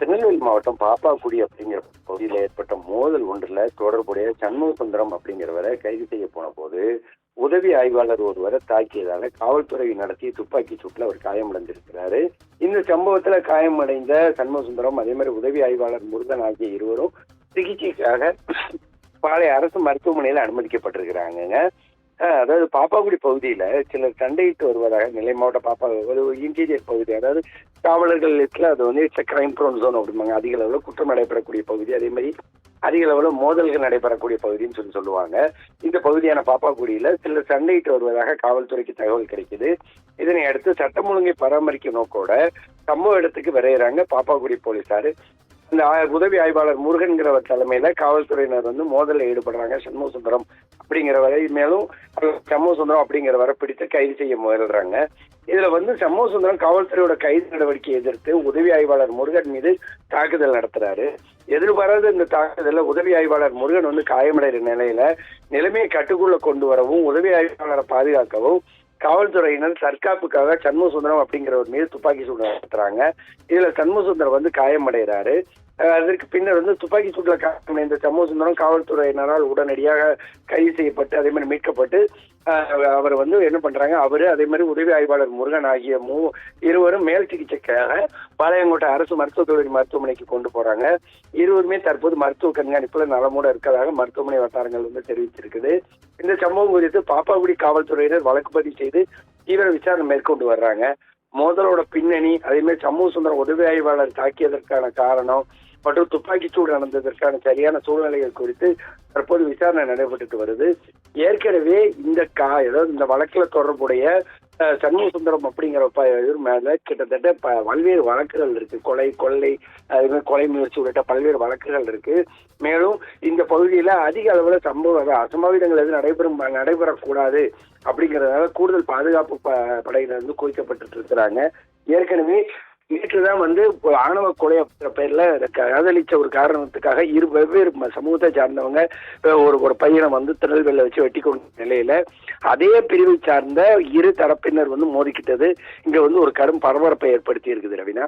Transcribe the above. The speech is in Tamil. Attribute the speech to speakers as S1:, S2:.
S1: திருநெல்வேலி மாவட்டம் பாப்பாக்குடி அப்படிங்கிற பகுதியில் ஏற்பட்ட மோதல் ஒன்றில் தொடர்புடைய சண்முக சுந்தரம் அப்படிங்கிறவரை கைது செய்ய போன போது உதவி ஆய்வாளர் ஒருவரை தாக்கியதால காவல்துறை நடத்திய துப்பாக்கி சூட்டில் அவர் காயமடைந்திருக்கிறாரு. இந்த சம்பவத்துல காயமடைந்த சண்முக சுந்தரம் அதே மாதிரி உதவி ஆய்வாளர் முருகன் ஆகிய இருவரும் சிகிச்சைக்காக பாளைய அரசு மருத்துவமனையில் அனுமதிக்கப்பட்டிருக்கிறாங்க. அதாவது பாப்பாக்குடி பகுதியில சிலர் சண்டையிட்டு வருவதாக நெல்லை மாவட்ட ஒரு இன்டீரியர் பகுதி, அதாவது காவலர்கள் லிஸ்ட்ல அது வந்து இட்ஸ் கிரைம் ப்ரோன் ஜோன் அப்படிம்பாங்க. அதிக அளவில் குற்றம் நடைபெறக்கூடிய பகுதி, அதே மாதிரி அதிக அளவில் மோதல்கள் நடைபெறக்கூடிய பகுதின்னு சொல்லுவாங்க. இந்த பகுதியான பாப்பாக்குடியில சிலர் சண்டையிட்டு வருவதாக காவல்துறைக்கு தகவல் கிடைக்குது. இதனை அடுத்து சட்டம் ஒழுங்கை பராமரிக்கும் நோக்கோட சம்பவ இடத்துக்கு விரைகிறாங்க பாப்பாக்குடி போலீசாரு. இந்த உதவி ஆய்வாளர் முருகன்கிறவர் தலைமையில காவல்துறையினர் வந்து மோதலில் ஈடுபடுறாங்க. சண்முக சுந்தரம் அப்படிங்கிறவரை மேலும் சண்முக சுந்தரம் அப்படிங்கிறவரை பிடித்து கைது செய்ய முயல்றாங்க. இதுல வந்து சண்முக சுந்தரம் காவல்துறையோட கைது நடவடிக்கையை எதிர்த்து உதவி ஆய்வாளர் முருகன் மீது தாக்குதல் நடத்துறாரு. எதிர்பாராத இந்த தாக்குதல உதவி ஆய்வாளர் முருகன் வந்து காயமடைகிற நிலையில நிலைமையை கட்டுக்குள்ள கொண்டு வரவும் உதவி ஆய்வாளரை பாதுகாக்கவும் காவல்துறையினர் தற்காப்புக்காக சண்முக சுந்தரம் அப்படிங்கிறவர் மீது துப்பாக்கி சூடு நடத்துறாங்க. இதுல சண்முக சுந்தரம் வந்து காயமடைகிறாரு. அதற்கு பின்னர் வந்து துப்பாக்கி சூட்டுல காயமடைந்த சண்முக சுந்தரம் காவல்துறையினரால் உடனடியாக கைது செய்யப்பட்டு அதே மாதிரி மீட்கப்பட்டு அவர் வந்து என்ன பண்றாங்க, அவரு அதே மாதிரி உதவி ஆய்வாளர் முருகன் ஆகிய இருவரும் மேல் சிகிச்சைக்காக பாளையங்கோட்டை அரசு மருத்துவமனைக்கு கொண்டு போறாங்க. இருவருமே தற்போது மருத்துவ கண்காணிப்புல நலமோட இருக்கதாக மருத்துவமனை வட்டாரங்கள் வந்து தெரிவிச்சிருக்குது. இந்த சம்பவம் குறித்து பாப்பாக்குடி காவல்துறையினர் வழக்கு பதிவு செய்து தீவிர விசாரணை மேற்கொண்டு வர்றாங்க. மோதலோட பின்னணி, அதே மாதிரி சண்முக சுந்தரம் உதவி ஆய்வாளர் தாக்கியதற்கான காரணம் மற்றும் துப்பாக்கிச்சூடு நடந்ததற்கான சரியான சூழ்நிலைகள் குறித்து தற்போது விசாரணை நடைபெற்று வருது. ஏற்கனவே அதாவது இந்த வழக்குல தொடர்புடைய சண்முக சுந்தரம் அப்படிங்கிற மேல கிட்டத்தட்ட பல்வேறு வழக்குகள் இருக்கு. கொலை, அதே மாதிரி கொலை முயற்சி உள்ளிட்ட பல்வேறு வழக்குகள் இருக்கு. மேலும் இந்த பகுதியில அதிக அளவுல அசம்பாவிதங்கள் எதுவும் நடைபெறக்கூடாது அப்படிங்கறதுனால கூடுதல் பாதுகாப்பு படையினர் வந்து குவிக்கப்பட்டு இருக்கிறாங்க. ஏற்கனவே நேற்றுதான் வந்து ஆணவ கொலை அப்படிங்கிற பெயர்ல காதலிச்ச ஒரு காரணத்துக்காக வெவ்வேறு சமூகத்தை சார்ந்தவங்க ஒரு பையனை வந்து திருநெல்வேலியில வச்சு வெட்டி கொண்ட நிலையில அதே பிரிவை சார்ந்த இரு தரப்பினர் வந்து மோதிக்கிட்டது இங்க வந்து ஒரு கடும் பரபரப்பை ஏற்படுத்தி இருக்குது. ரவினா.